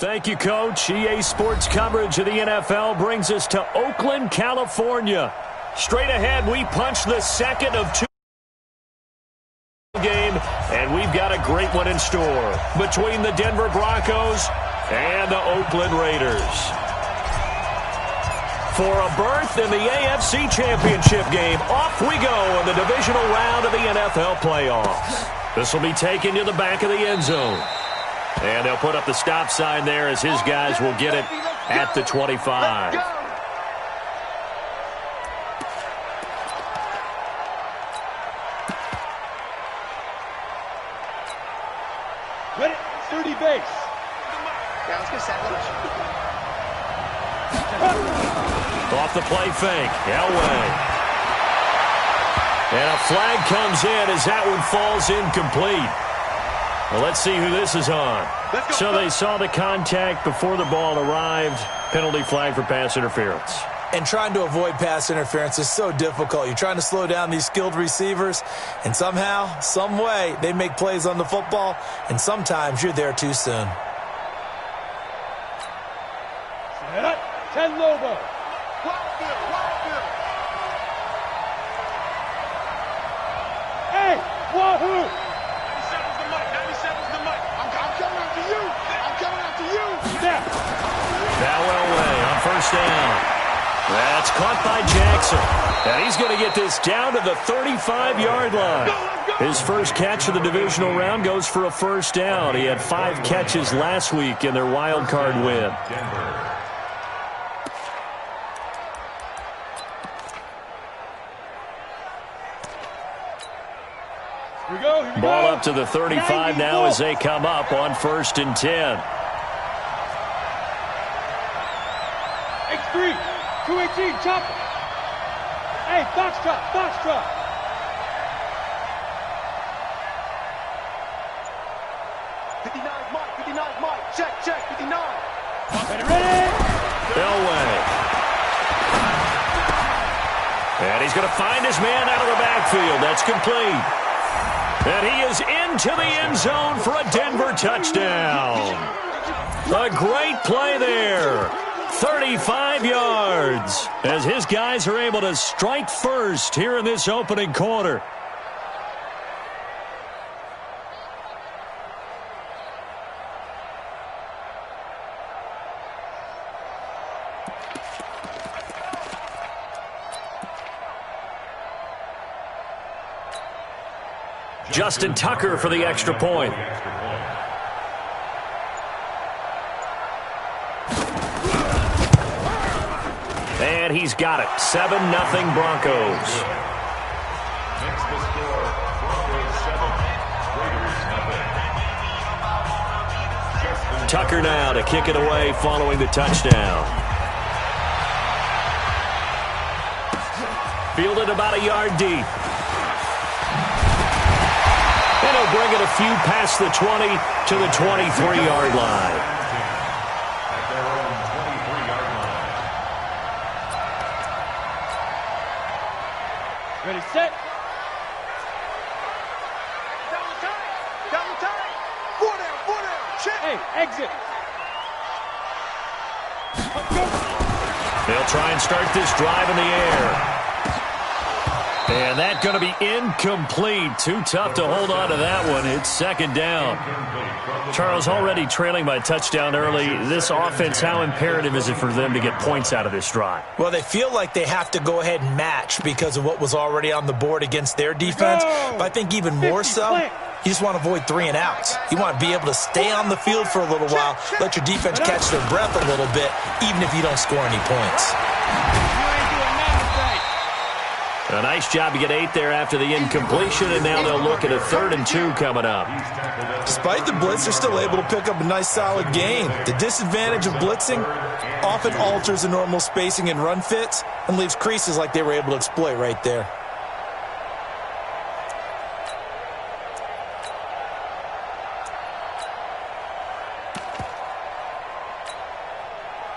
Thank you, Coach. EA Sports coverage of the NFL brings us to Oakland, California. Straight ahead, we punch the second of two game, and we've got a great one in store between the Denver Broncos and the Oakland Raiders. For a berth in the AFC Championship game, off we go in the divisional round of the NFL playoffs. This will be taken to the back of the end zone. And they'll put up the stop sign there as his guys will get it at the 25. Ready? 30 base. Yeah, let's get set. Off the play fake. Elway. And a flag comes in as that one falls incomplete. Well, let's see who this is on. So they saw the contact before the ball arrived. Penalty flag for pass interference. And trying to avoid pass interference is so difficult. You're trying to slow down these skilled receivers, and somehow, some way, they make plays on the football, and sometimes you're there too soon. Set up. 10 Lobo. Hey, wahoo! 97's the mic. 97's the mic. I'm coming after you. I'm coming after you. Snap. Now Elway on first down. That's caught by Jackson. And he's going to get this down to the 35-yard line. His first catch of the divisional round goes for a first down. He had 5 catches last week in their wild card win. Here we go. Here we Ball go. up to the 35 now as they come up on first and 10. X3. 218. Chopper. Hey, Foxtrot. Foxtrot. Check, 59. Ready? Elway. And he's going to find his man out of the backfield. That's complete. And he is into the end zone for a Denver touchdown. A great play there. 35 yards as his guys are able to strike first here in this opening quarter. Justin Tucker for the extra point. And he's got it. 7-0 Broncos. Tucker now to kick it away following the touchdown. Fielded about a yard deep. And he'll bring it a few past the 20 to the 23-yard line. Ready, set. Double time. 4 down. Check. Hey, exit. Let's go. They'll try and start this drive in the air. And that's going to be incomplete. Too tough to hold on to that one. It's second down. Charles, already trailing by touchdown early. This offense, how imperative is it for them to get points out of this drive? Well, they feel like they have to go ahead and match because of what was already on the board against their defense. But I think even more so, you just want to avoid 3 and outs. You want to be able to stay on the field for a little while, let your defense catch their breath a little bit, even if you don't score any points. A nice job to get 8 there after the incompletion, and now they'll look at a 3rd and 2 coming up. Despite the blitz, they're still able to pick up a nice, solid gain. The disadvantage of blitzing often alters the normal spacing and run fits and leaves creases like they were able to exploit right there.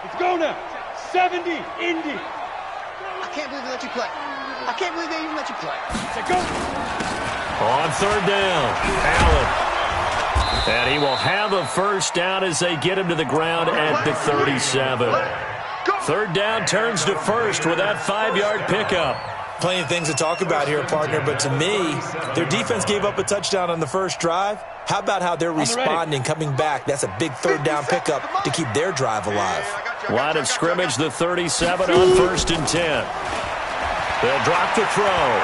Let's go now. 70, Indy. I can't believe they let you play. I can't believe they even let you play. Let's go. On 3rd down, Allen. And he will have a first down as they get him to the ground at the 37. Third down turns to first with that 5-yard pickup. Plenty of things to talk about here, partner, but to me, their defense gave up a touchdown on the first drive. How about how they're responding, coming back? That's a big third down pickup to keep their drive alive. Line of scrimmage, the 37 on 1st and 10. They'll drop the throw.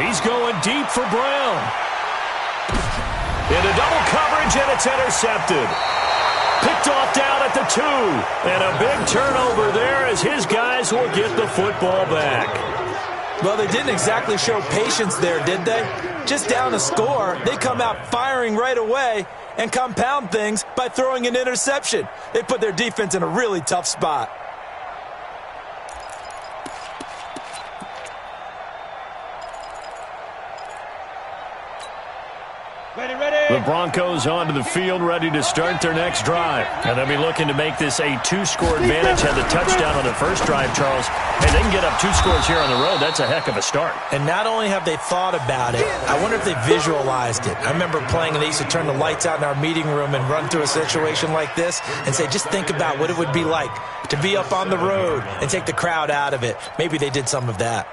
He's going deep for Brown. Into double coverage, and it's intercepted. Picked off down at the 2. And a big turnover there as his guys will get the football back. Well, they didn't exactly show patience there, did they? Just down a score, they come out firing right away and compound things by throwing an interception. They put their defense in a really tough spot. The Broncos onto the field, ready to start their next drive. And they'll be looking to make this a 2-score advantage. Had the touchdown on their first drive, Charles. And they can get up 2 scores here on the road. That's a heck of a start. And not only have they thought about it, I wonder if they visualized it. I remember playing, and they used to turn the lights out in our meeting room and run through a situation like this and say, just think about what it would be like to be up on the road and take the crowd out of it. Maybe they did some of that.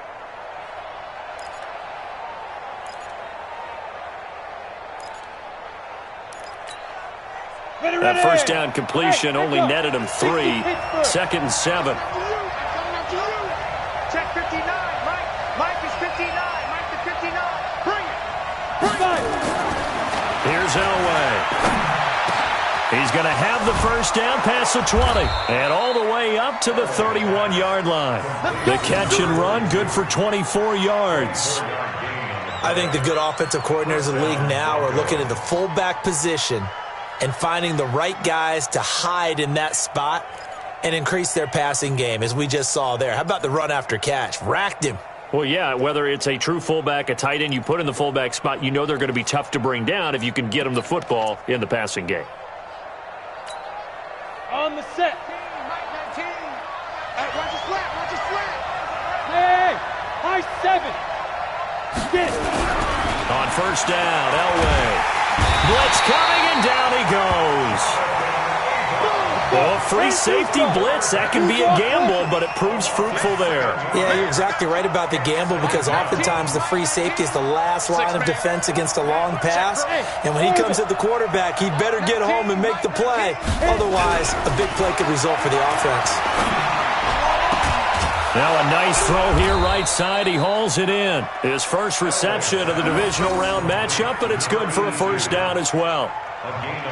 That first down completion only netted him 3. 2nd and 7. Check 59. Mike is 59. Mike to 59. Bring it. Here's Elway. He's going to have the first down past the 20. And all the way up to the 31-yard line. The catch and run, good for 24 yards. I think the good offensive coordinators in the league now are looking at the fullback position and finding the right guys to hide in that spot and increase their passing game, as we just saw there. How about the run after catch? Racked him. Well, yeah, whether it's a true fullback, a tight end, you put in the fullback spot, you know they're going to be tough to bring down if you can get them the football in the passing game. On the set. Mike 19. Watch his flat. Watch his flat. Hey, high 7. Get it. On first down, Elway. Blitz coming, and down he goes. Well, free safety blitz, that can be a gamble, but it proves fruitful there. Yeah, you're exactly right about the gamble, because oftentimes the free safety is the last line of defense against a long pass. And when he comes at the quarterback, he'd better get home and make the play. Otherwise, a big play could result for the offense. Now a nice throw here right side. He hauls it in. His first reception of the divisional round matchup, but it's good for a first down as well.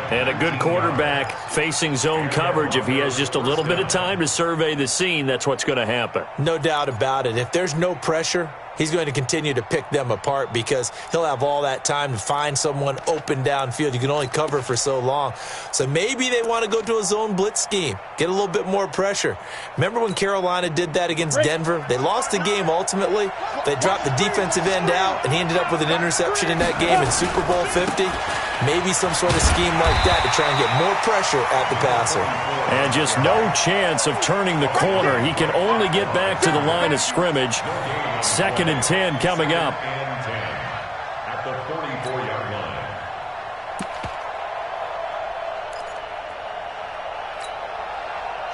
And a good quarterback facing zone coverage. If he has just a little bit of time to survey the scene, that's what's going to happen. No doubt about it. If there's no pressure, he's going to continue to pick them apart, because he'll have all that time to find someone open downfield. You can only cover for so long. So maybe they want to go to a zone blitz scheme, get a little bit more pressure. Remember when Carolina did that against Denver? They lost the game ultimately. They dropped the defensive end out, and he ended up with an interception in that game in Super Bowl 50. Maybe some sort of scheme like that to try and get more pressure at the passer. And just no chance of turning the corner. He can only get back to the line of scrimmage. 2nd and 10 coming up. At the 44-yard line.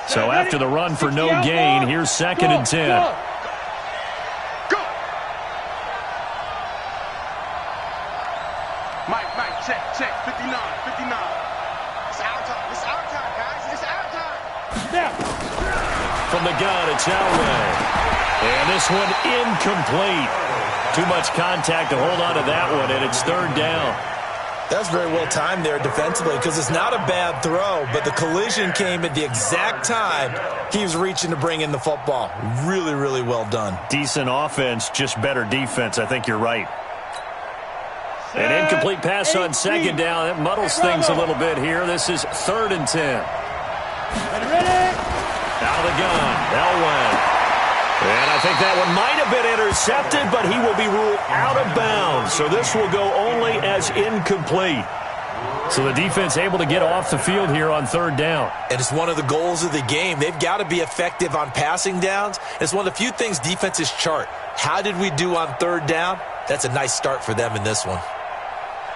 So after the run for no gain, here's 2nd and 10. Go. Mike, check. 59. It's our time. It's our time, guys. It's our time. Now. From the gun, it's Elway. And this one incomplete. Too much contact to hold on to that one, and it's 3rd down. That's very well timed there defensively, because it's not a bad throw, but the collision came at the exact time he was reaching to bring in the football. Really, really well done. Decent offense, just better defense. I think you're right. An incomplete pass on 2nd down. That muddles things a little bit here. This is 3rd and 10. Ready? Out of the gun, Elway. And I think that one might have been intercepted, but he will be ruled out of bounds. So this will go only as incomplete. So the defense able to get off the field here on 3rd down. And it's one of the goals of the game. They've got to be effective on passing downs. It's one of the few things defenses chart. How did we do on 3rd down? That's a nice start for them in this one.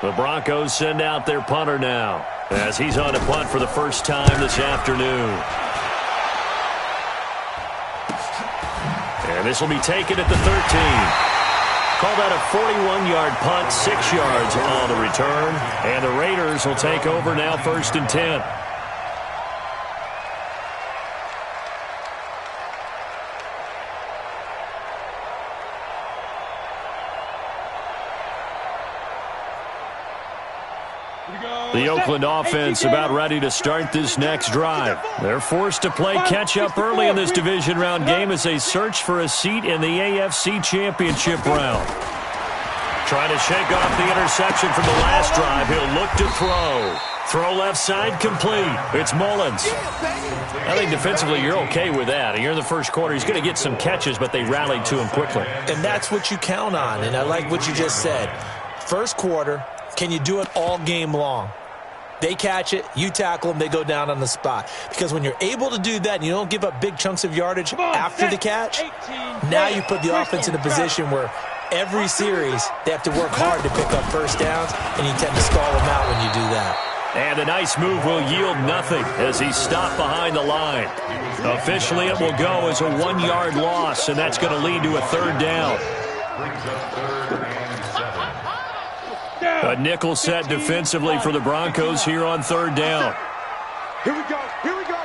The Broncos send out their punter now, as he's on to punt for the first time this afternoon. And this will be taken at the 13. Called out a 41-yard punt, 6 yards on the return. And the Raiders will take over now, 1st and 10. The Oakland offense about ready to start this next drive. They're forced to play catch-up early in this division round game as they search for a seat in the AFC Championship round. Trying to shake off the interception from the last drive. He'll look to throw. Throw left side complete. It's Mullins. I think defensively you're okay with that. Here in the first quarter, he's going to get some catches, but they rallied to him quickly. And that's what you count on, and I like what you just said. First quarter, can you do it all game long? They catch it, you tackle them, they go down on the spot. Because when you're able to do that and you don't give up big chunks of yardage after the catch, now you put the offense in a position where every series they have to work hard to pick up first downs, and you tend to stall them out when you do that. And the nice move will yield nothing as he's stopped behind the line. Officially, it will go as a 1-yard loss, and that's going to lead to a 3rd down. A nickel set defensively for the Broncos here on 3rd down. Here we go. Here we go.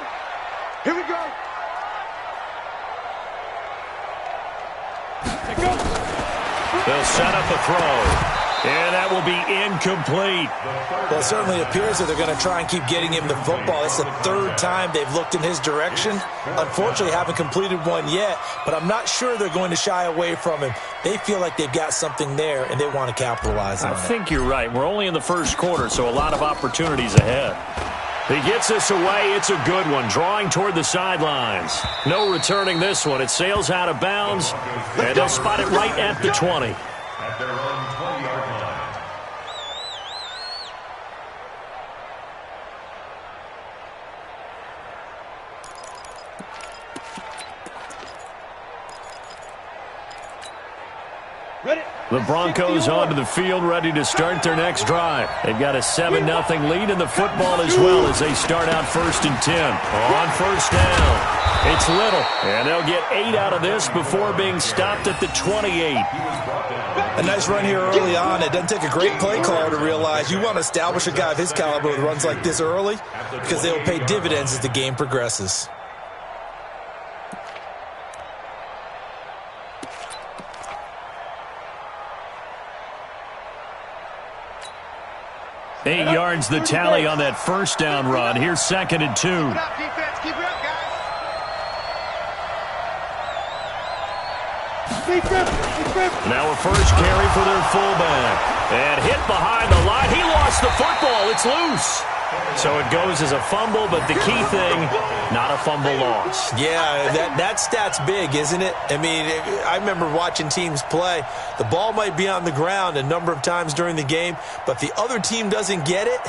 Here we go. They'll set up a throw. And that will be incomplete. Well, it certainly appears that they're going to try and keep getting him the football. It's the 3rd time they've looked in his direction. Unfortunately, haven't completed one yet, but I'm not sure they're going to shy away from him. They feel like they've got something there, and they want to capitalize on it. I think you're right. We're only in the first quarter, so a lot of opportunities ahead. He gets this away. It's a good one, drawing toward the sidelines. No returning this one. It sails out of bounds, and they'll spot it right at the 20. At their own 20-yard line. The Broncos onto the field, ready to start their next drive. They've got a 7-0 lead in the football as well as they start out 1st and 10. On 1st down, it's Little, and they'll get 8 out of this before being stopped at the 28. A nice run here early on. It doesn't take a great play caller to realize you want to establish a guy of his caliber with runs like this early because they will pay dividends as the game progresses. Eight yards the tally on that 1st down run. Here's 2nd and 2. Keep it up, defense. Keep it up, guys. Now a first carry for their fullback. And hit behind the line. He lost the football. It's loose. So it goes as a fumble, but the key thing, not a fumble loss. Yeah, that stat's big, isn't it? I mean, I remember watching teams play. The ball might be on the ground a number of times during the game, but the other team doesn't get it.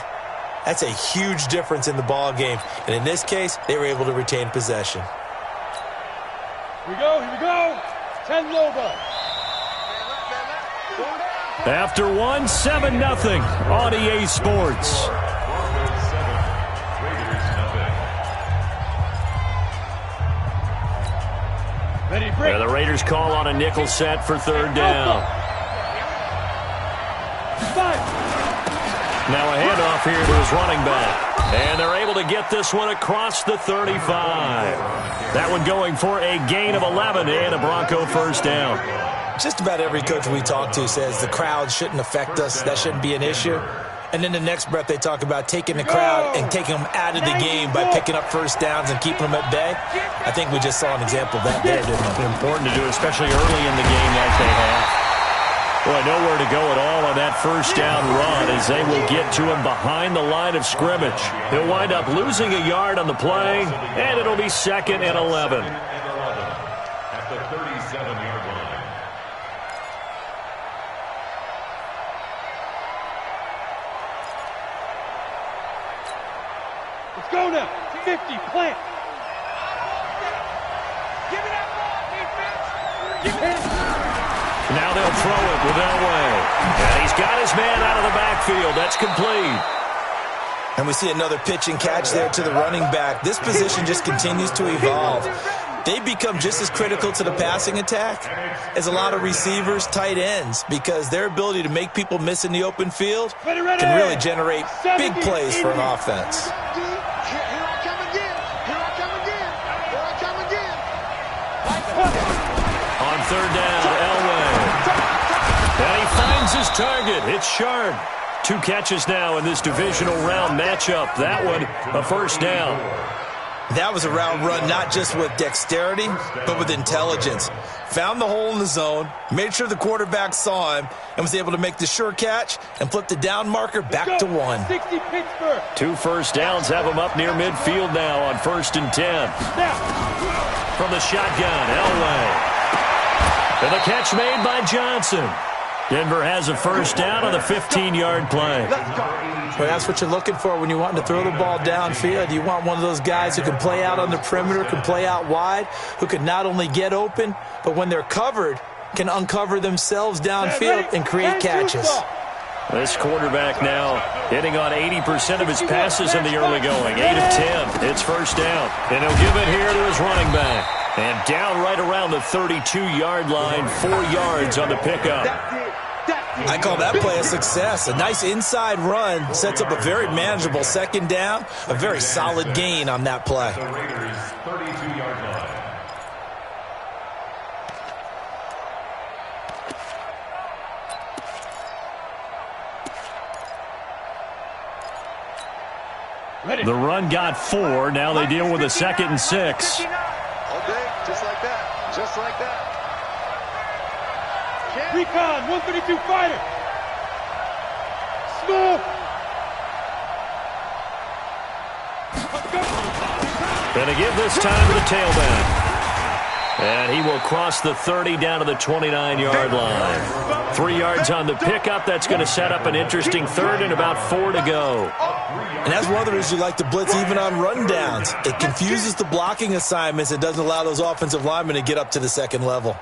That's a huge difference in the ball game. And in this case, they were able to retain possession. Here we go. 10 Loba. After one, 7-0 on EA Sports. Yeah, the Raiders call on a nickel set for 3rd down. Now a handoff here to his running back. And they're able to get this one across the 35. That one going for a gain of 11 and a Bronco 1st down. Just about every coach we talk to says the crowd shouldn't affect us. That shouldn't be an issue. And then the next breath they talk about taking the crowd and taking them out of the game by picking up 1st downs and keeping them at bay. I think we just saw an example of that there, didn't we? Important to do, especially early in the game like they have. Boy, nowhere to go at all on that 1st down run as they will get to him behind the line of scrimmage. He'll wind up losing a yard on the play, and it'll be 2nd and 11. At the 37-yard line. Let's go now. 50, plant. Give me that ball, defense. Give me that. Now they'll throw it with Elway. And he's got his man out of the backfield. That's complete. And we see another pitch and catch there to the running back. This position just continues to evolve. They become just as critical to the passing attack as a lot of receivers, tight ends, because their ability to make people miss in the open field can really generate big plays for an offense. Here I come again. Here I come again. Here I come again. On third down, Elway. And he finds his target. It's Sharp. 2 catches now in this divisional round matchup. That one, a first down. That was a route run not just with dexterity, but with intelligence. Found the hole in the zone, made sure the quarterback saw him, and was able to make the sure catch and flip the down marker back to 1. 60 Pittsburgh. 2 first downs have him up near midfield now on 1st and 10. From the shotgun, Elway. And the catch made by Johnson. Denver has a first down on the 15-yard play. Well, that's what you're looking for when you want to throw the ball downfield. You want one of those guys who can play out on the perimeter, can play out wide, who can not only get open, but when they're covered, can uncover themselves downfield and create catches. This quarterback now hitting on 80% of his passes in the early going. 8 of 10. It's first down. And he'll give it here to his running back. And down right around the 32-yard line, 4 yards on the pickup. I call that play a success. A nice inside run sets up a very manageable second down, a very solid gain on that play. The Raiders' 32-yard line. The run got 4. Now they deal with a 2nd and 6. All day, just like that. Just like that. Recon, 132 fighter. Smoke. Gonna give this time to the tailback. And he will cross the 30 down to the 29-yard line. 3 yards on the pickup. That's going to set up an interesting third and about 4 to go. And that's one of the reasons you like to blitz even on rundowns. It confuses the blocking assignments. It doesn't allow those offensive linemen to get up to the second level.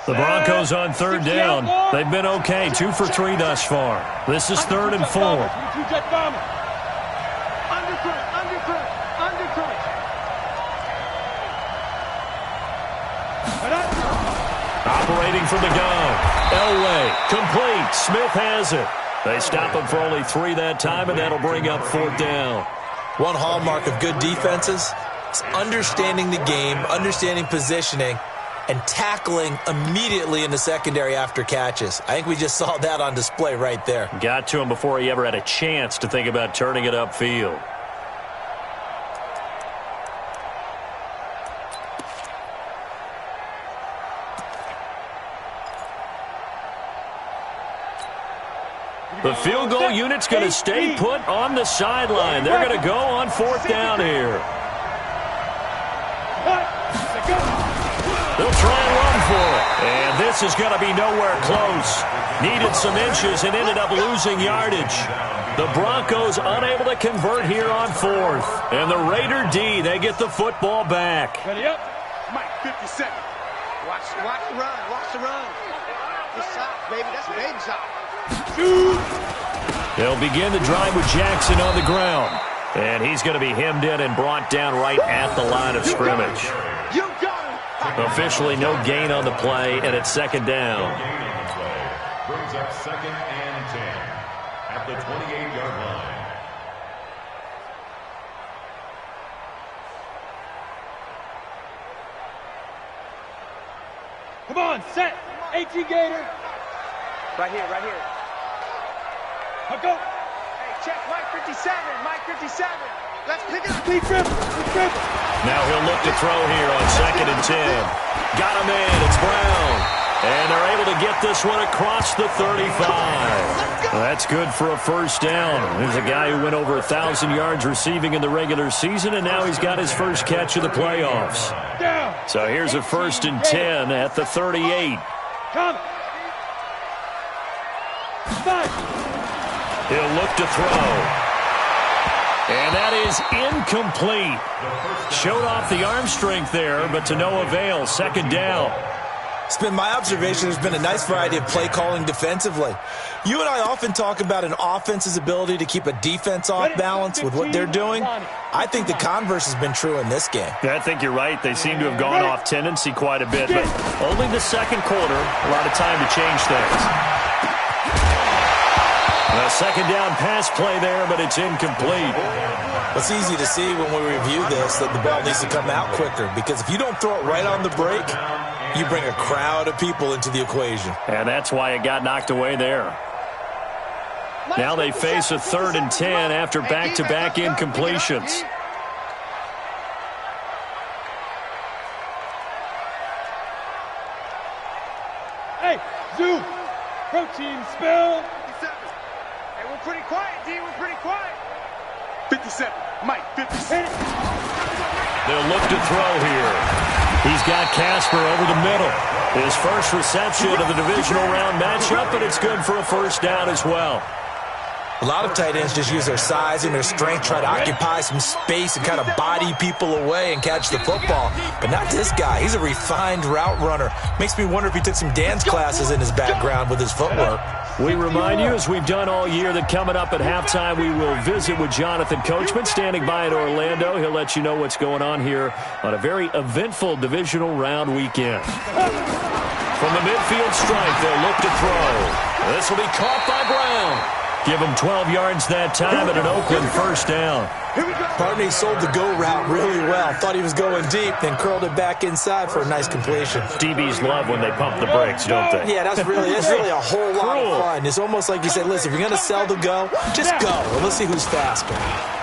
The Broncos on third down. They've been okay, 2 for 3 thus far. This is 3rd and 4. Operating from the gun. Elway, complete. Smith has it. They stop him for only 3 that time, and that'll bring up 4th down. One hallmark of good defenses is understanding the game, understanding positioning, and tackling immediately in the secondary after catches. I think we just saw that on display right there. Got to him before he ever had a chance to think about turning it upfield. The field goal unit's going to stay put on the sideline. They're going to go on 4th down here. They'll try and run for it. And this is going to be nowhere close. Needed some inches and ended up losing yardage. The Broncos unable to convert here on 4th. And the Raider D, they get the football back. Ready up. Mike, 57. Watch the run. Watch the run. Good shot, baby. That's a baby shot. They'll begin the drive with Jackson on the ground. And he's going to be hemmed in and brought down right at the line of scrimmage. You got him. Officially no gain on the play, and it's 2nd down. No gain on the play. Brings up 2nd and 10 at the 28-yard line. Come on, set. 18 Gator. Right here. Hook up. Hey, check Mike 57. Mike 57. Let's pick it up. Lead dribble. Now he'll look to throw here on 2nd and 10. Got a man. It's Brown. And they're able to get this one across the 35. That's good for a first down. There's a guy who went over 1,000 yards receiving in the regular season, and now he's got his first catch of the playoffs. Down. So here's a 1st and 10 at the 38. Come. 5. He'll look to throw. And that is incomplete. Showed off the arm strength there, but to no avail. Second down. It's been my observation there's been a nice variety of play calling defensively. You and I often talk about an offense's ability to keep a defense off balance with what they're doing. I think the converse has been true in this game. Yeah, I think you're right. They seem to have gone off tendency quite a bit, but only the second quarter. A lot of time to change things. A second down pass play there, but it's incomplete. It's easy to see when we review this that the ball needs to come out quicker, because if you don't throw it right on the break, you bring a crowd of people into the equation. And that's why it got knocked away there. Now they face a 3rd and 10 after back-to-back incompletions. Hey, Zoo! Protein spill! 57. Hey, we're pretty quiet, D. We're pretty quiet. 57. Mike, 57. They'll look to throw here. He's got Casper over the middle. His first reception of the divisional round matchup, and it's good for a first down as well. A lot of tight ends just use their size and their strength, try to occupy some space and kind of body people away and catch the football. But not this guy. He's a refined route runner. Makes me wonder if he took some dance classes in his background with his footwork. We remind you, as we've done all year, that coming up at halftime, we will visit with Jonathan Coachman, standing by in Orlando. He'll let you know what's going on here on a very eventful divisional round weekend. From the midfield stripe, they'll look to throw. This will be caught by Brown. Give him 12 yards that time and an Oakland first down. Barney sold the go route really well. Thought he was going deep, then curled it back inside for a nice completion. DBs love when they pump the brakes, don't they? Yeah, that's really a whole lot of fun. It's almost like you said, listen, if you're going to sell the go, just go. And let's see who's faster.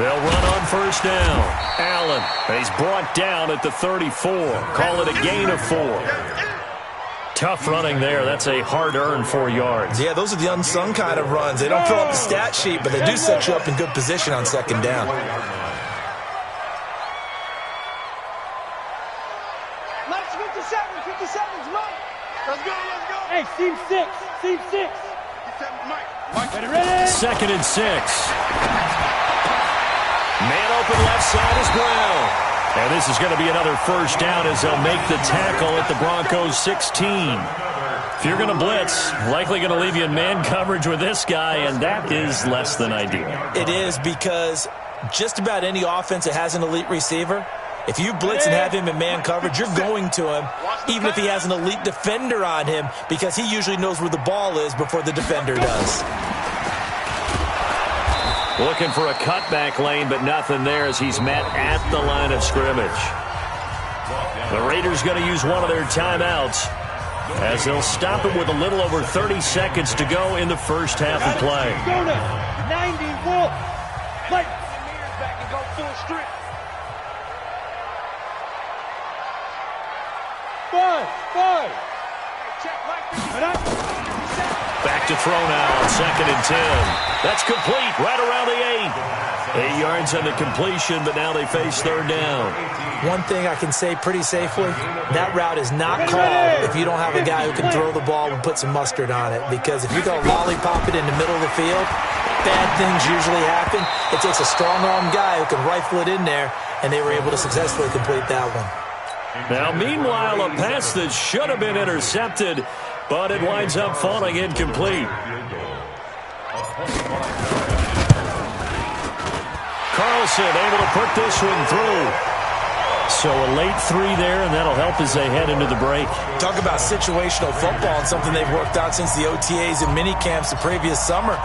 They'll run on first down. Allen, he's brought down at the 34. Call it a gain of 4. Tough running there. That's a hard-earned 4 yards. Yeah, those are the unsung kind of runs. They don't fill up the stat sheet, but they do set you up in good position on second down. Mike's 57. 57's Mike. Let's go, let's go. Hey, seam 6. Seam 6. 57, Mike. Ready, ready? 2nd and 6. Man open left side is Brown. And this is going to be another first down as they'll make the tackle at the Broncos 16. If you're going to blitz, likely going to leave you in man coverage with this guy, and that is less than ideal. It is, because just about any offense that has an elite receiver, if you blitz and have him in man coverage, you're going to him, even if he has an elite defender on him, because he usually knows where the ball is before the defender does. Looking for a cutback lane, but nothing there as he's met at the line of scrimmage. The Raiders going to use one of their timeouts as they'll stop it with a little over 30 seconds to go in the first half of play. Go now. 90 full. Mike. Back and go full strength. 5. Check, Mike. And up. Back to throw now on 2nd and 10. That's complete right around the 8. 8 yards on the completion, but now they face 3rd down. One thing I can say pretty safely, that route is not called if you don't have a guy who can throw the ball and put some mustard on it. Because if you're going to lollipop it in the middle of the field, bad things usually happen. It takes a strong-armed guy who can rifle it in there, and they were able to successfully complete that one. Now, meanwhile, a pass that should have been intercepted, but it winds up falling incomplete. Carlson able to put this one through. So a late 3 there, and that'll help as they head into the break. Talk about situational football, and something they've worked on since the OTAs and mini camps the previous summer.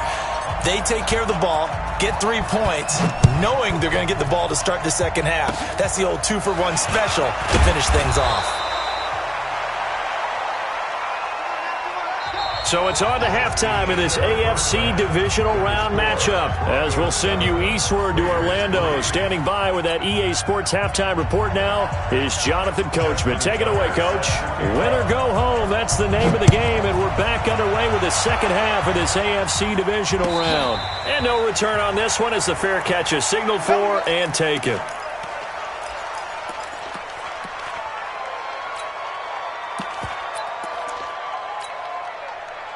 They take care of the ball, get 3 points, knowing they're going to get the ball to start the second half. That's the old 2-for-1 special to finish things off. So it's on to halftime in this AFC divisional round matchup, as we'll send you eastward to Orlando. Standing by with that EA Sports halftime report now is Jonathan Coachman. Take it away, Coach. Win or go home, that's the name of the game, and we're back underway with the second half of this AFC divisional round. And no return on this one as the fair catch is signaled for and taken.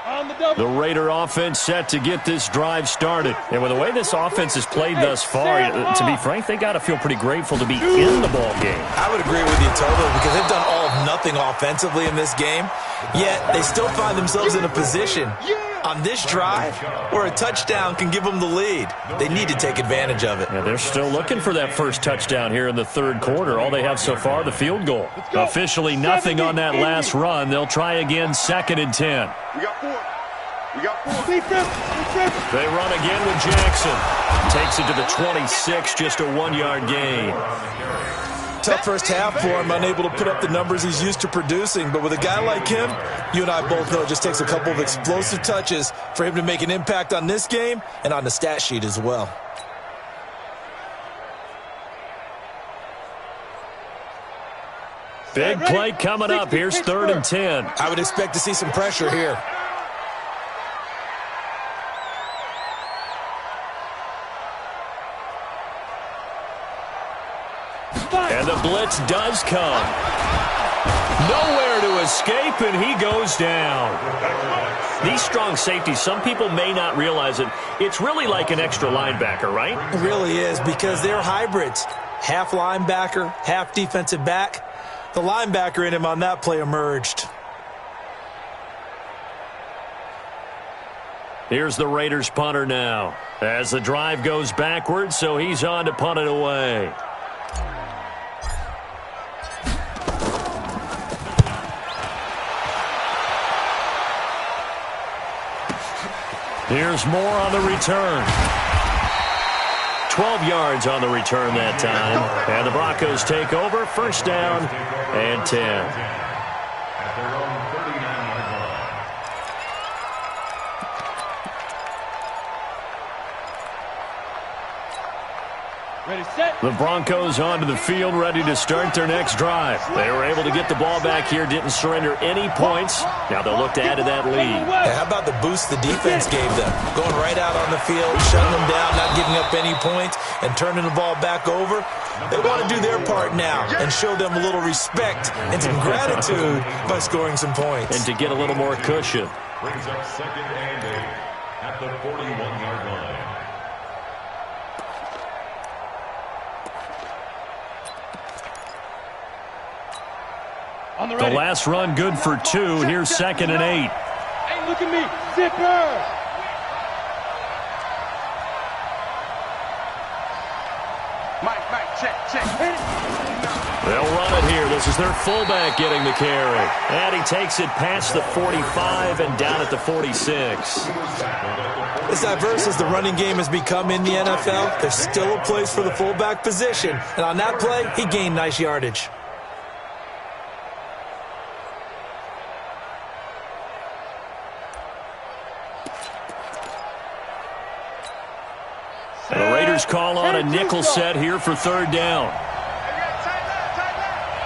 On the The Raider offense set to get this drive started. And with the way this offense has played thus far, to be frank, they got to feel pretty grateful to be in the ball game. I would agree with you totally because they've done all of nothing offensively in this game, yet they still find themselves in a position on this drive where a touchdown can give them the lead. They need to take advantage of it. Yeah, they're still looking for that first touchdown here in the third quarter. All they have so far, the field goal. Officially nothing on that last run. They'll try again, 2nd and 10. We got 4. We got 4. They run again with Jackson. Takes it to the 26, just a 1-yard gain. Tough first half for him, unable to put up the numbers he's used to producing. But with a guy like him, you and I both know it just takes a couple of explosive touches for him to make an impact on this game and on the stat sheet as well. Big play coming up. Here's 3rd and 10. I would expect to see some pressure here. And the blitz does come. Nowhere to escape, and he goes down. These strong safeties, some people may not realize it. It's really like an extra linebacker, right? It really is because they're hybrids. Half linebacker, half defensive back. The linebacker in him on that play emerged. Here's the Raiders punter now. As the drive goes backwards, so he's on to punt it away. Here's more on the return. 12 yards on the return that time. And the Broncos take over. 1st down and 10. At their own 39-yard line. Ready, set. The Broncos onto the field, ready to start their next drive. They were able to get the ball back here, didn't surrender any points. Now they'll look to add to that lead. Yeah, how about the boost the defense gave them? Going right out on the field, shutting them down, not giving up any points, and turning the ball back over. They want to do their part now and show them a little respect and some gratitude by scoring some points. And to get a little more cushion. Brings up 2nd and 8 at the 41-yard line. The last run good for 2. Here's 2nd and 8. Hey, look at me. Zipper. Mike, check. They'll run it here. This is their fullback getting the carry. And he takes it past the 45 and down at the 46. As diverse as the running game has become in the NFL, there's still a place for the fullback position. And on that play, he gained nice yardage. The Raiders call on a nickel set here for 3rd down.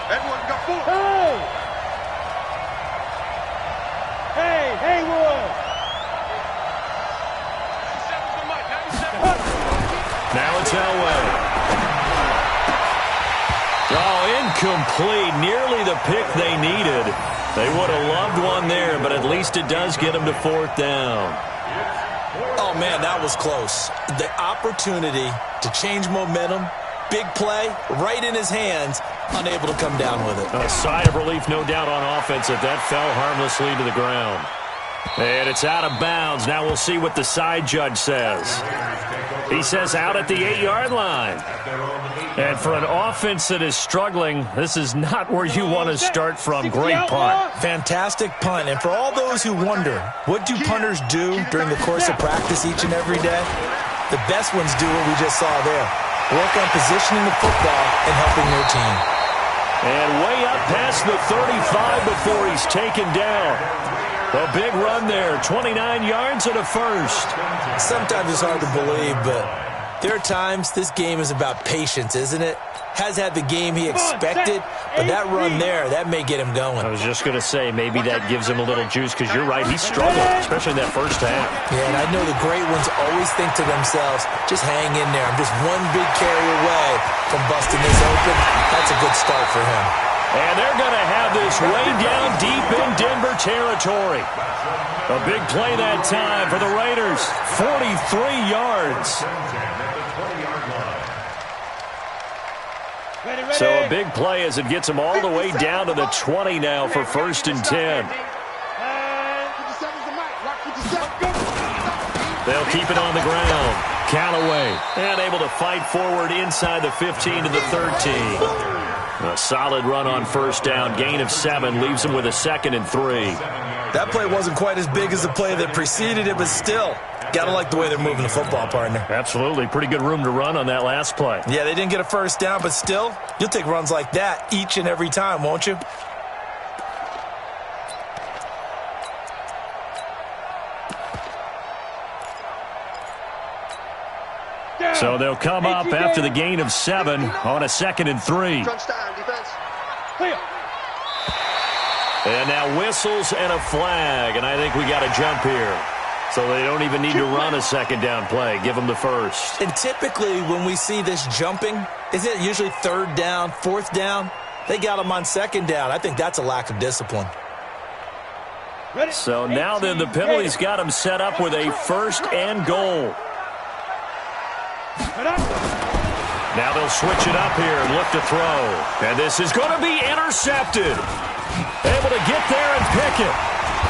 Everyone got 4. Hey, Haywood. Now it's Elway. Oh, incomplete. Nearly the pick they needed. They would have loved one there, but at least it does get them to 4th down. Oh, man, that was close. The opportunity to change momentum, big play, right in his hands, unable to come down with it. A sigh of relief, no doubt, on offense if that fell harmlessly to the ground. And it's out of bounds. Now we'll see what the side judge says. He says out at the 8-yard line. And for an offense that is struggling, this is not where you want to start from. Great punt. Fantastic punt. And for all those who wonder, what do punters do during the course of practice each and every day? The best ones do what we just saw there. Work on positioning the football and helping their team. And way up past the 35 before he's taken down. A big run there, 29 yards and a first. Sometimes it's hard to believe, but there are times this game is about patience, isn't it? Has had the game he expected, but that run there, that may get him going. I was just going to say, maybe that gives him a little juice, because you're right, he struggled, especially in that first half. Yeah, and I know the great ones always think to themselves, just hang in there. I'm just one big carry away from busting this open. That's a good start for him. And they're going to have this way down deep in Denver territory. A big play that time for the Raiders. 43 yards. So a big play as it gets them all the way down to the 20 now for 1st and 10. They'll keep it on the ground. Callaway, and able to fight forward inside the 15 to the 13. A solid run on 1st down. Gain of 7 leaves them with a 2nd and 3. That play wasn't quite as big as the play that preceded it, but still, got to like the way they're moving the football, partner. Absolutely. Pretty good room to run on that last play. Yeah, they didn't get a 1st down, but still, you'll take runs like that each and every time, won't you? So they'll come up after the gain of 7 on a 2nd and 3. And now whistles and a flag, and I think we got a jump here. So they don't even need to run a 2nd down play. Give them the 1st. And typically when we see this jumping, isn't it usually 3rd down, 4th down? They got them on 2nd down. I think that's a lack of discipline. So now then the penalty's got them set up with a 1st and goal. Now they'll switch it up here and look to throw. And this is going to be intercepted. Able to get there and pick it.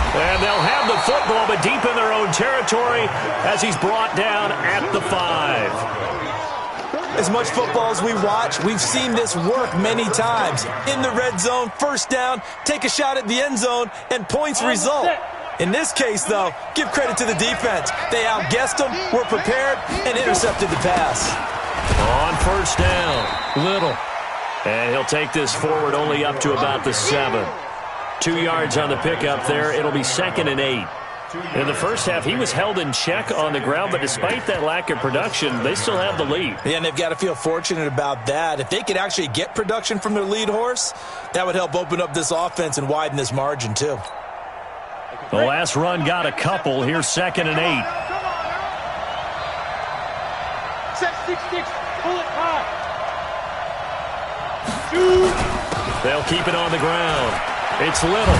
And they'll have the football, but deep in their own territory as he's brought down at the 5. As much football as we watch, we've seen this work many times. In the red zone, 1st down, take a shot at the end zone, and points result. In this case, though, give credit to the defense. They outguessed them, were prepared, and intercepted the pass. On 1st down, Little. And he'll take this forward only up to about the 7. 2 yards on the pickup there. It'll be 2nd and 8. In the first half, he was held in check on the ground, but despite that lack of production, they still have the lead. Yeah, and they've got to feel fortunate about that. If they could actually get production from their lead horse, that would help open up this offense and widen this margin, too. The last run got a couple. Here's 2nd and 8. Set 6-6. Pull it high. They'll keep it on the ground. It's Little.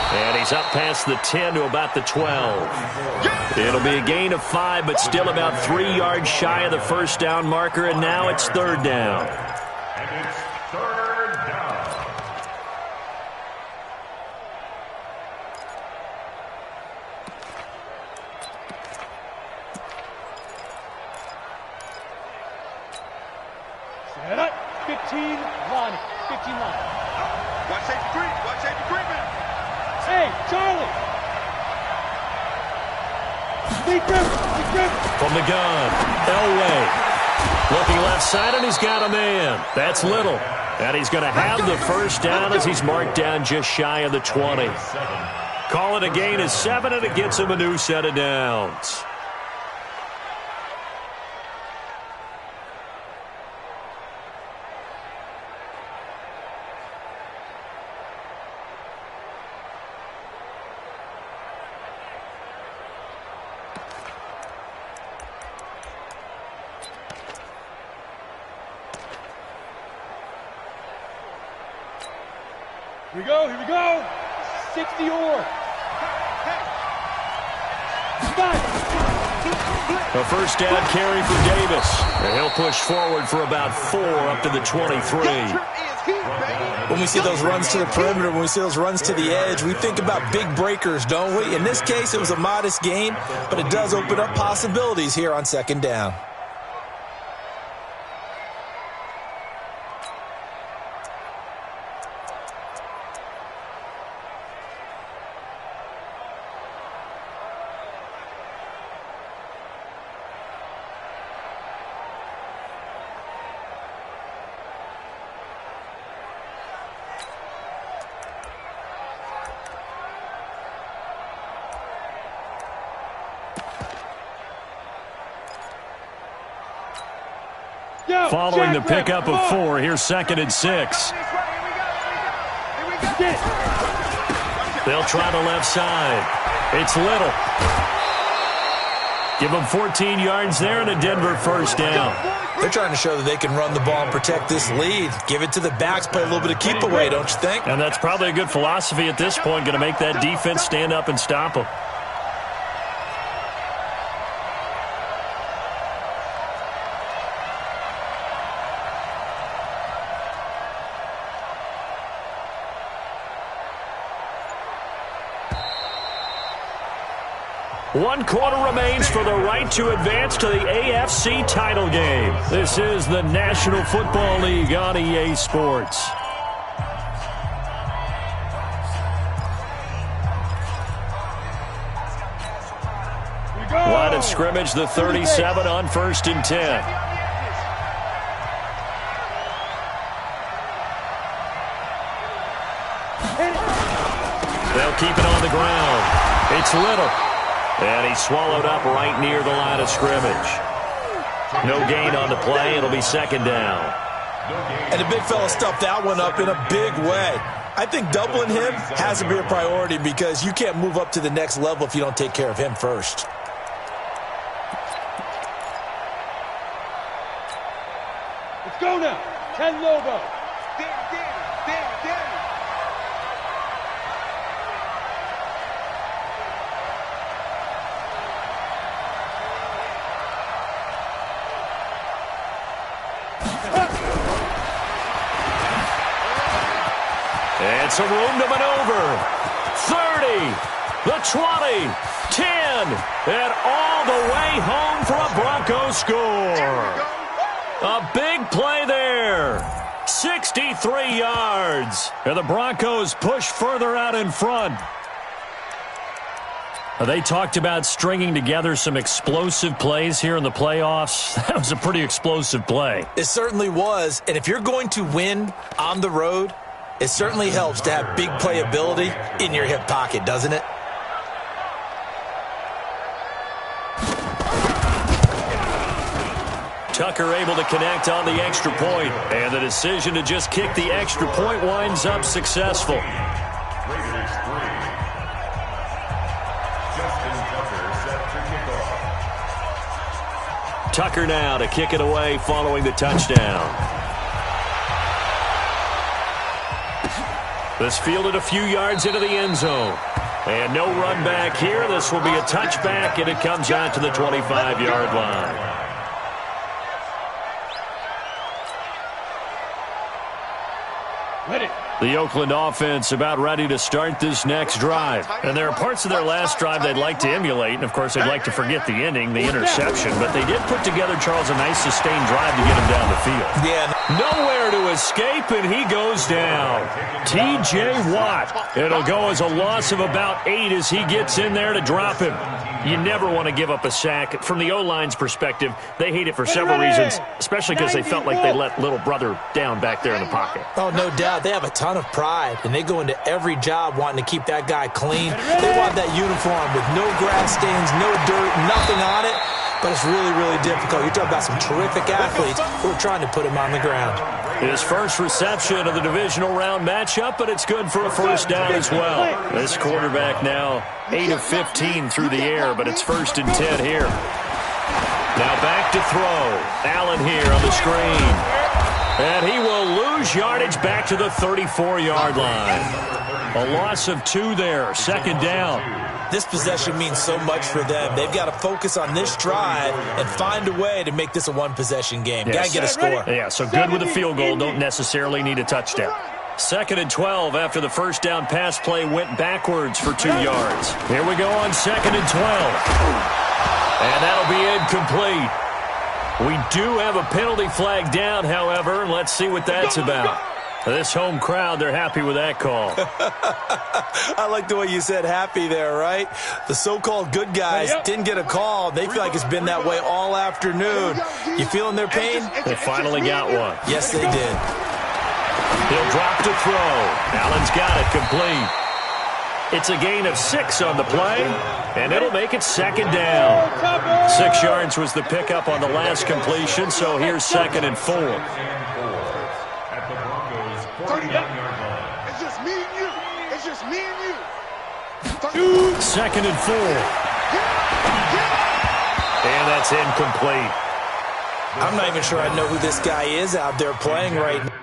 And he's up past the 10 to about the 12. It'll be a gain of 5, but still about 3 yards shy of the 1st down marker, and now it's 3rd down. And it's 3rd down. Set up. 15 line. 15 line. Watch safety creep. Watch safety creeping. Hey, Charlie. From the gun, Elway. Looking left side, and he's got a man. That's Little. And he's going to have the 1st down as he's marked down just shy of the 20. Call it a gain of 7, and it gets him a new set of downs. Here we go, here we go. 60 or. A 1st down carry for Davis. And he'll push forward for about 4 up to the 23. When we see those runs to the perimeter, when we see those runs to the edge, we think about big breakers, don't we? In this case, it was a modest gain, but it does open up possibilities here on 2nd down. Following the pickup of 4, here's 2nd and 6. They'll try the left side. It's Little. Give them 14 yards there and a Denver first down. They're trying to show that they can run the ball and protect this lead. Give it to the backs, play a little bit of keep away, don't you think? And that's probably a good philosophy at this point, going to make that defense stand up and stop them. One quarter remains for the right to advance to the AFC title game. This is the National Football League on EA Sports. Line of scrimmage, the 37 on 1st and 10. They'll keep it on the ground. It's Little. And he's swallowed up right near the line of scrimmage. No gain on the play. It'll be 2nd down. And the big fella stuffed that one up in a big way. I think doubling him has to be a priority because you can't move up to the next level if you don't take care of him first. Let's go now. 10 Lobo. And some room to maneuver. 30, the 20, 10, and all the way home for a Broncos score. A big play there. 63 yards. And the Broncos push further out in front. They talked about stringing together some explosive plays here in the playoffs. That was a pretty explosive play. It certainly was. And if you're going to win on the road, it certainly helps to have big playability in your hip pocket, doesn't it? Tucker able to connect on the extra point, and the decision to just kick the extra point winds up successful. Raiders 3. Justin Tucker set to kick off. Tucker now to kick it away following the touchdown. This fielded a few yards into the end zone. And no run back here. This will be a touchback, and it comes out to the 25-yard line. Ready. The Oakland offense about ready to start this next drive. And there are parts of their last drive they'd like to emulate. And, of course, they'd like to forget the ending, the interception. But they did put together, Charles, a nice sustained drive to get him down the field. Yeah. Nowhere to escape, and he goes down. T.J. Watt. It'll go as a loss of about 8 as he gets in there to drop him. You never want to give up a sack. From the O-line's perspective, they hate it for several reasons, especially because they felt like they let little brother down back there in the pocket. Oh, no doubt. They have a ton of pride, and they go into every job wanting to keep that guy clean. They want that uniform with no grass stains, no dirt, nothing on it. But it's really, really difficult. You're talking about some terrific athletes who are trying to put him on the ground. His first reception of the divisional round matchup, but it's good for a first down as well. This quarterback now 8 of 15 through the air, but it's 1st and 10 here. Now back to throw. Allen here on the screen. And he will lose yardage back to the 34-yard line. A loss of 2 there, 2nd down. This possession means so much for them. They've got to focus on this drive and find a way to make this a one-possession game. Yes. Got to get a score. Yeah, so good with a field goal. Don't necessarily need a touchdown. 2nd and 12 after the first down pass play went backwards for 2 yards. Here we go on 2nd and 12. And that'll be incomplete. We do have a penalty flag down, however. Let's see what that's about. This home crowd, they're happy with that call. I like the way you said happy there, right? The so-called good guys didn't get a call. They feel like it's been that way all afternoon. You feeling their pain? They finally got one. Yes, they did. He'll drop to throw. Allen's got it complete. It's a gain of 6 on the play, and it'll make it 2nd down. 6 yards was the pickup on the last completion, so here's 2nd and 4. At the Broncos 49-yard line. It's just me and you. It's just me and you. 2nd and 4. And that's incomplete. I'm not even sure I know who this guy is out there playing right now.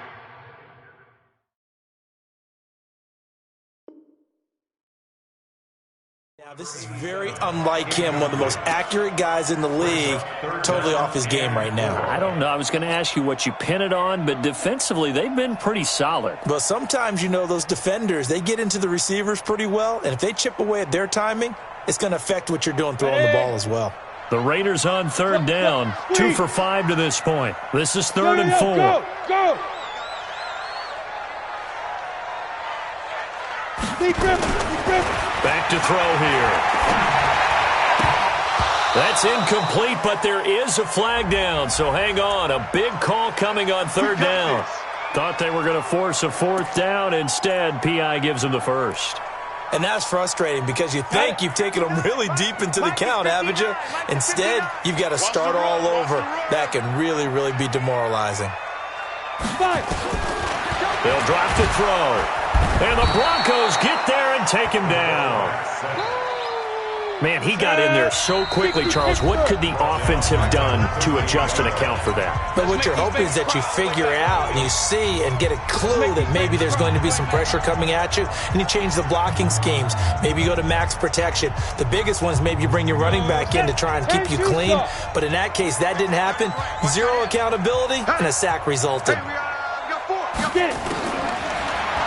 Now, this is very unlike him, one of the most accurate guys in the league, totally off his game right now. I don't know. I was going to ask you what you pin it on, but defensively, they've been pretty solid. But sometimes, you know, those defenders, they get into the receivers pretty well, and if they chip away at their timing, it's going to affect what you're doing throwing the ball as well. The Raiders on third down, 2 for 5 to this point. This is 3rd and 4. Go! Back to throw here. That's incomplete, but there is a flag down, so hang on. A big call coming on 3rd down. Thought they were going to force a 4th down. Instead, P.I. gives them the first. And that's frustrating because you think you've taken them really deep into the count, haven't you? Instead, you've got to start all over. That can really, really be demoralizing. They'll drop to throw. And the Broncos get there and take him down. Man, he got in there so quickly, Charles. What could the offense have done to adjust and account for that? But what you're hoping is that you figure out and you see and get a clue that maybe there's going to be some pressure coming at you, and you change the blocking schemes. Maybe you go to max protection. The biggest one is maybe you bring your running back in to try and keep you clean. But in that case, that didn't happen. Zero accountability, and a sack resulted.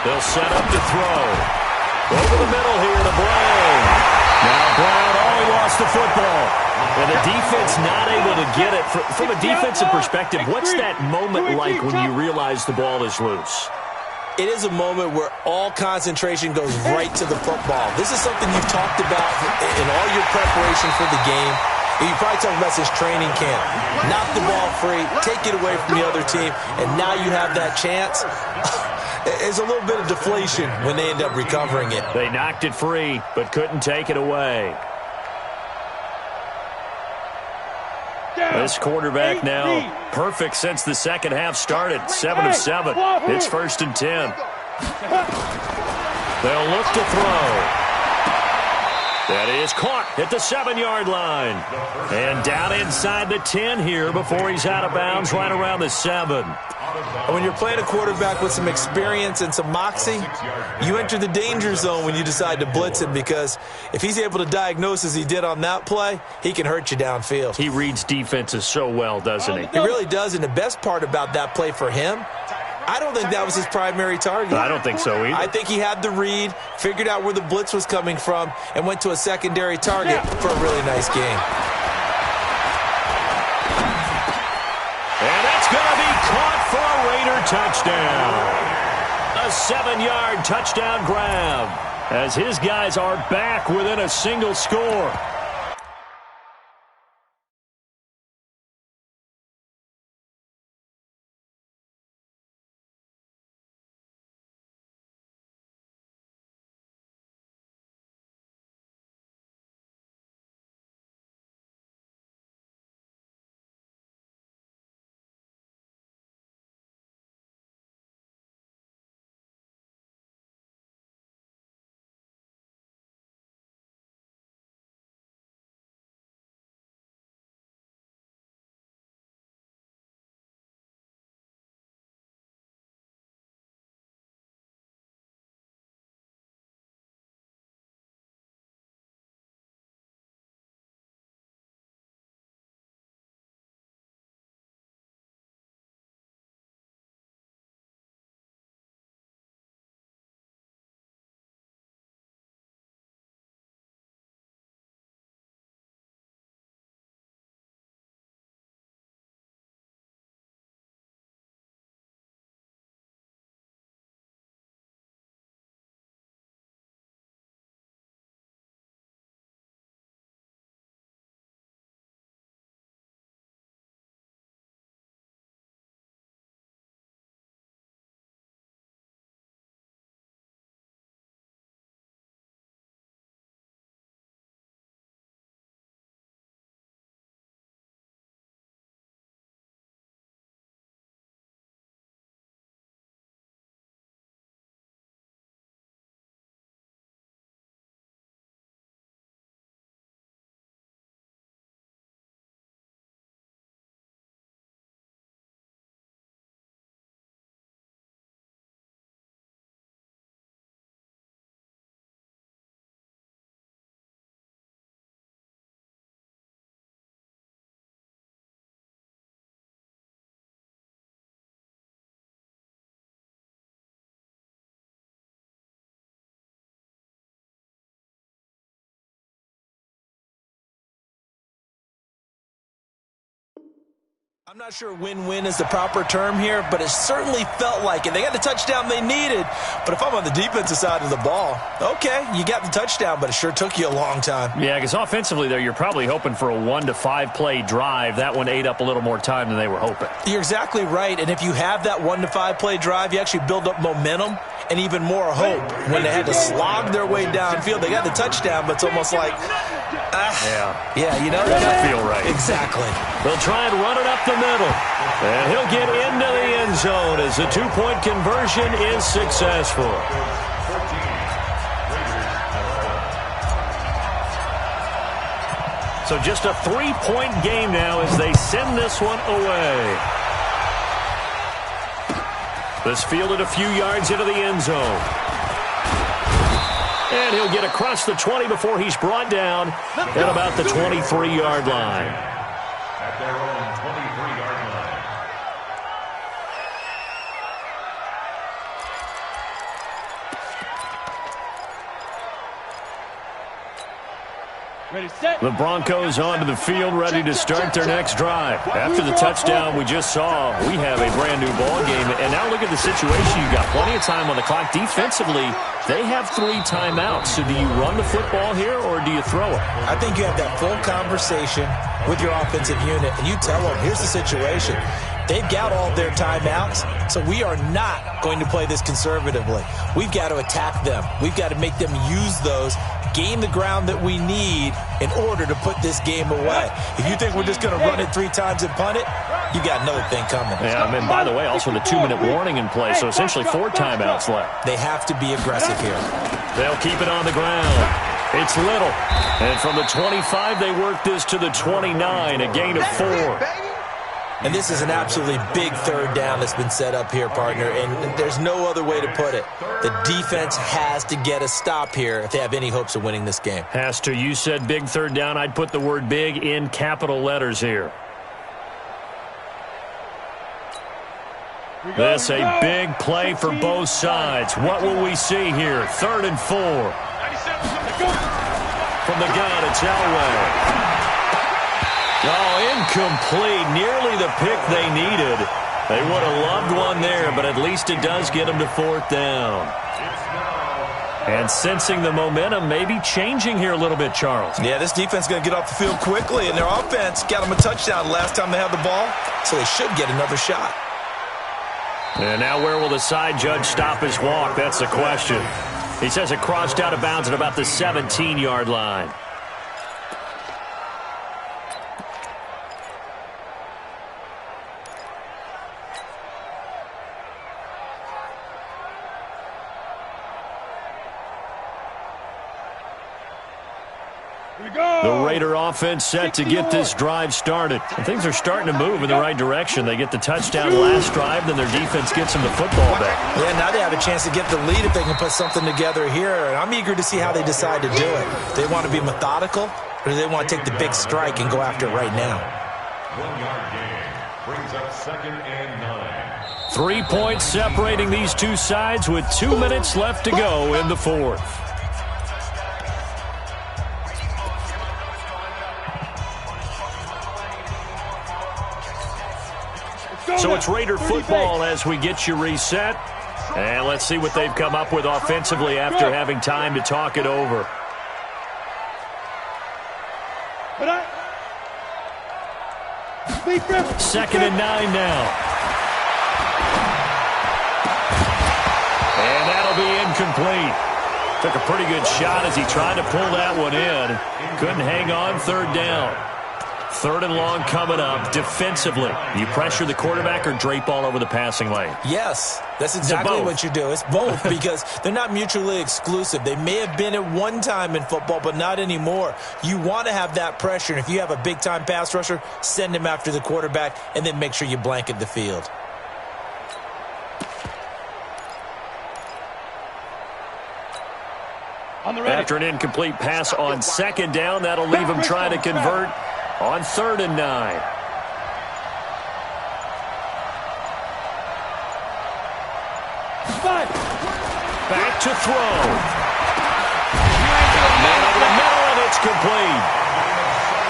They'll set up to throw. Over the middle here to Brown. Now Brown, he lost the football. And the defense not able to get it. From a defensive perspective, what's that moment like when you realize the ball is loose? It is a moment where all concentration goes right to the football. This is something you've talked about in all your preparation for the game. You probably talked about since training camp. Knock the ball free, take it away from the other team, and now you have that chance. There's a little bit of deflation when they end up recovering it. They knocked it free, but couldn't take it away. This quarterback now perfect since the second half started. 7 of 7. It's 1st and 10. They'll look to throw. That is caught at the 7-yard line. And down inside the 10 here before he's out of bounds right around the 7. And when you're playing a quarterback with some experience and some moxie, you enter the danger zone when you decide to blitz him, because if he's able to diagnose as he did on that play, he can hurt you downfield. He reads defenses so well, doesn't he? He really does, and the best part about that play for him, I don't think that was his primary target. I don't think so either. I think he had the read, figured out where the blitz was coming from, and went to a secondary target for a really nice game. And that's going to be caught for a Raider touchdown. A 7-yard touchdown grab as his guys are back within a single score. I'm not sure win-win is the proper term here, but it certainly felt like it. They got the touchdown they needed, but if I'm on the defensive side of the ball, okay, you got the touchdown, but it sure took you a long time. Yeah, because offensively there, you're probably hoping for a 1 to 5 play drive. That one ate up a little more time than they were hoping. You're exactly right, and if you have that 1 to 5 play drive, you actually build up momentum and even more hope. When they had to slog their way downfield, they got the touchdown, but it's almost like, yeah, you know, that doesn't feel right. Exactly. They'll try and run it up the middle, and he'll get into the end zone as the 2-point conversion is successful. So just a 3-point game now as they send this one away. This fielded a few yards into the end zone. And he'll get across the 20 before he's brought down at about the 23-yard line. At their own 23-yard line. Ready, set. The Broncos onto the field, ready to start their next drive. After the touchdown we just saw, we have a brand-new ball game. And now look at the situation. You've got plenty of time on the clock. Defensively, they have 3 timeouts. So do you run the football here or do you throw it? I think you have that full conversation with your offensive unit, and you tell them, here's the situation. They've got all their timeouts, so we are not going to play this conservatively. We've got to attack them. We've got to make them use those, gain the ground that we need in order to put this game away. If you think we're just going to run it 3 times and punt it, you got another thing coming. Yeah, and by the way, also the 2-minute warning in play, so essentially 4 timeouts left. They have to be aggressive here. They'll keep it on the ground. It's Little. And from the 25, they work this to the 29, a gain of 4. And this is an absolutely big 3rd down that's been set up here, partner, and there's no other way to put it. The defense has to get a stop here if they have any hopes of winning this game. Has to. You said big 3rd down. I'd put the word big in capital letters here. This a big play for both sides. What will we see here? 3rd and 4. From the gun, it's Elway. Oh, incomplete. Nearly the pick they needed. They would have loved one there, but at least it does get them to 4th down. And sensing the momentum, maybe changing here a little bit, Charles. Yeah, this defense is going to get off the field quickly, and their offense got them a touchdown last time they had the ball, so they should get another shot. And now where will the side judge stop his walk? That's the question. He says it crossed out of bounds at about the 17-yard line. The Raider offense set to get this drive started. And things are starting to move in the right direction. They get the touchdown last drive, then their defense gets them the football back. Yeah, now they have a chance to get the lead if they can put something together here. And I'm eager to see how they decide to do it. Do they want to be methodical, or do they want to take the big strike and go after it right now? 1-yard gain brings up 2nd and 9. 3 points separating these two sides with 2 minutes left to go in the 4th. So it's Raider football as we get you reset. And let's see what they've come up with offensively after having time to talk it over. Second and 9 now. And that'll be incomplete. Took a pretty good shot as he tried to pull that one in. Couldn't hang on. 3rd down. 3rd and long coming up. Defensively, you pressure the quarterback or drape all over the passing lane? Yes, that's exactly what you do. It's both because they're not mutually exclusive. They may have been at one time in football, but not anymore. You want to have that pressure, and if you have a big-time pass rusher, send him after the quarterback, and then make sure you blanket the field. After an incomplete pass on 2nd down, that'll leave him trying to convert on 3rd and 9. Back to throw. Man over the middle, and it's complete.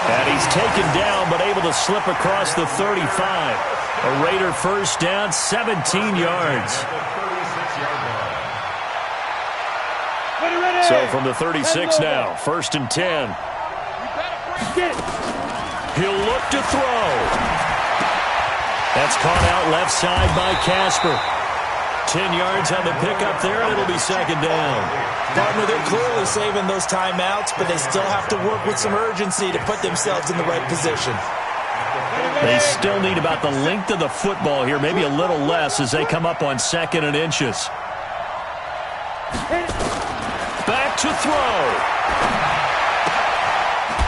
And he's taken down, but able to slip across the 35. A Raider first down, 17 yards. So from the 36 now, 1st and 10. He'll look to throw. That's caught out left side by Casper. 10 yards on the pickup there, and it'll be 2nd down. Partner, they're clearly saving those timeouts, but they still have to work with some urgency to put themselves in the right position. They still need about the length of the football here, maybe a little less as they come up on 2nd and inches. Back to throw.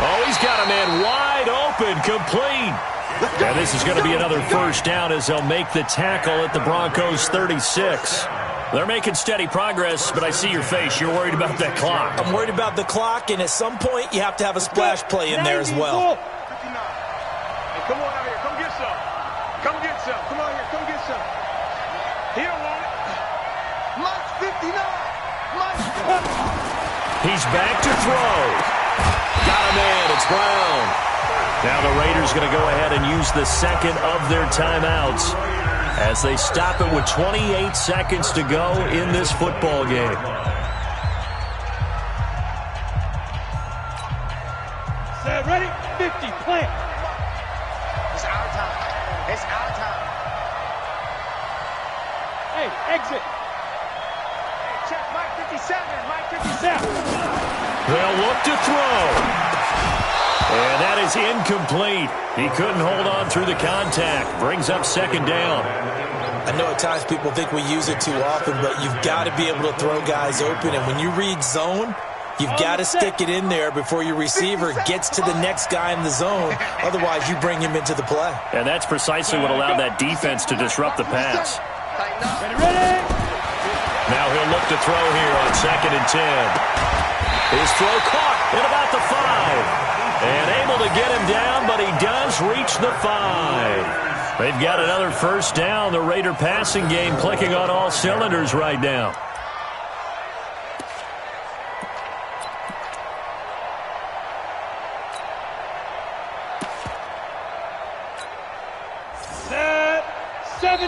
Oh, he's got a man wide open, complete. And this is going to be another first down as they'll make the tackle at the Broncos' 36. They're making steady progress, but I see your face. You're worried about that clock. I'm worried about the clock, and at some point you have to have a splash play in there as well. Hey, come on out here. Come get some. Come get some. Come on here. Come get some. He don't want it. Mike's 59. He's back to throw. Got a man. It's Brown. Now the Raiders going to go ahead and use the 2nd of their timeouts as they stop it with 28 seconds to go in this football game. Set, ready, 50, plant. It's our time. It's our time. Hey, exit. Hey, check Mike 57. Mike 57. They'll look to throw. And that is incomplete. He couldn't hold on through the contact. Brings up 2nd down. I know at times people think we use it too often, but you've got to be able to throw guys open. And when you read zone, you've got to stick it in there before your receiver gets to the next guy in the zone. Otherwise, you bring him into the play. And that's precisely what allowed that defense to disrupt the pass. Ready. Now he'll look to throw here on 2nd and 10. His throw caught at about the 5. And able to get him down, but he does reach the 5. They've got another first down. The Raider passing game clicking on all cylinders right now.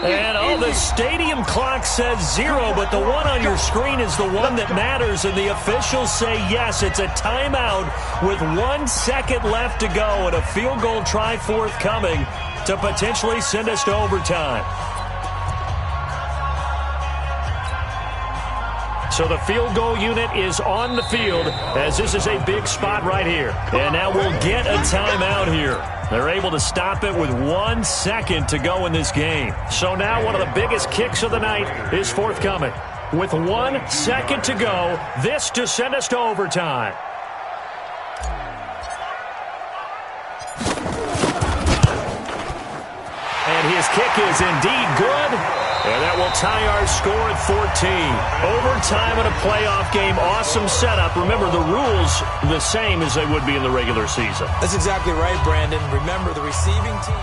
And the stadium clock says 0, but the one on your screen is the one that matters, and the officials say yes, it's a timeout with 1 second left to go and a field goal try forthcoming to potentially send us to overtime. So the field goal unit is on the field as this is a big spot right here. And now we'll get a timeout here. They're able to stop it with 1 second to go in this game. So now one of the biggest kicks of the night is forthcoming. With 1 second to go, this to send us to overtime. And his kick is indeed good. And that will tie our score at 14. Overtime in a playoff game. Awesome setup. Remember, the rules the same as they would be in the regular season. That's exactly right, Brandon. Remember, the receiving team.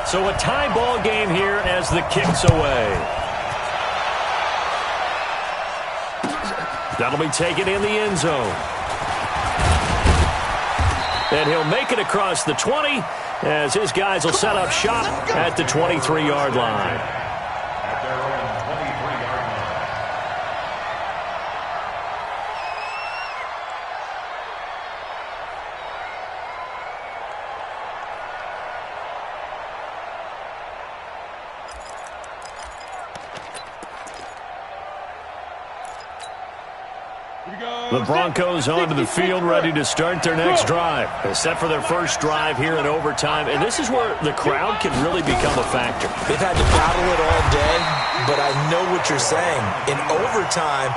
So a tie ball game here as the kick's away. That'll be taken in the end zone. And he'll make it across the 20 as his guys will set up shop at the 23-yard line. The Broncos onto the field, ready to start their next drive. Set for their first drive here in overtime. And this is where the crowd can really become a factor. They've had to battle it all day, but I know what you're saying. In overtime,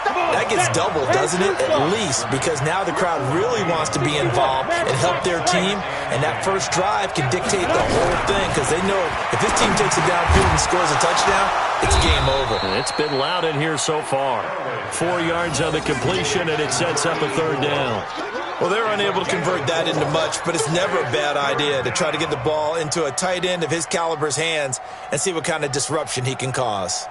That gets doubled, doesn't it? At least, because now the crowd really wants to be involved and help their team, and that first drive can dictate the whole thing because they know if this team takes it downfield and scores a touchdown, it's game over. It's been loud in here so far. 4 yards on the completion, and it sets up a third down. Well, they're unable to convert that into much, but it's never a bad idea to try to get the ball into a tight end of his caliber's hands and see what kind of disruption he can cause.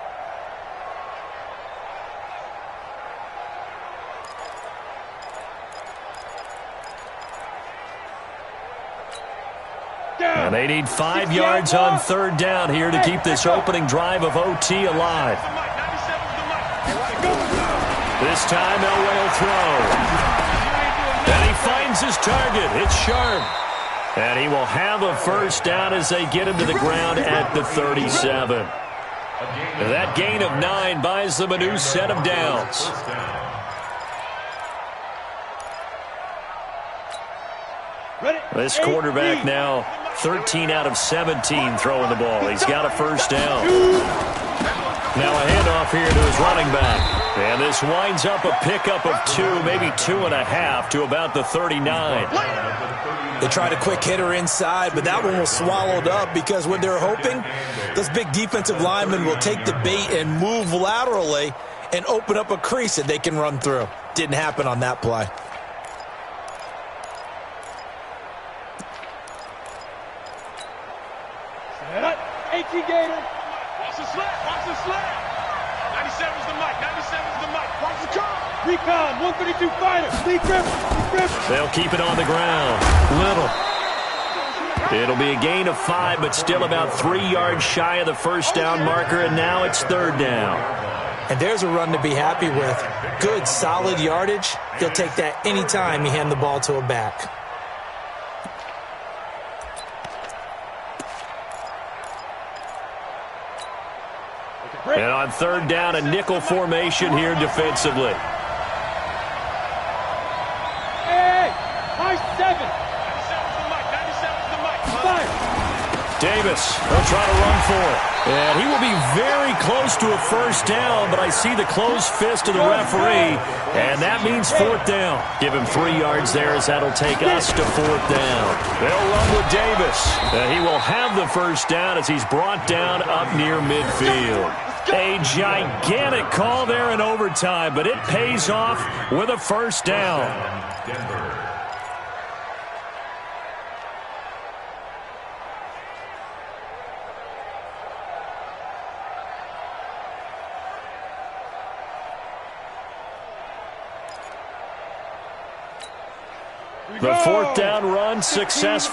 And they need 5 yards on third down here to keep this opening drive of OT alive. This time Elway will throw. And he finds his target. It's Sharp. And he will have a first down as they get him to the ground at the 37. That gain of 9 buys them a new set of downs. This quarterback now 13 out of 17 throwing the ball. He's got a first down. Now a handoff here to his running back. And this winds up a pickup of 2, maybe 2.5 to about the 39. They tried a quick hitter inside, but that one was swallowed up because what they're hoping, those big defensive linemen will take the bait and move laterally and open up a crease that they can run through. Didn't happen on that play. Gator. Watch the slap. Watch the slap. 97's the mic. 97's the mic. Watch the car. Recon. 132 fighter. Lee Griffin. They'll keep it on the ground. Little. It'll be a gain of 5, but still about 3 yards shy of the first down marker, and now it's third down. And there's a run to be happy with. Good, solid yardage. He'll take that anytime you hand the ball to a back. And on third down, a nickel formation here defensively. Hey, high 7. 97's the mic. 97's the mic. Fire. Davis, he'll try to run for it. And he will be very close to a first down, but I see the closed fist of the referee, and that means fourth down. Give him 3 yards there as that'll take us to fourth down. They'll run with Davis. And he will have the first down as he's brought down up near midfield. A gigantic call there in overtime, but it pays off with a first down. The fourth down run successful.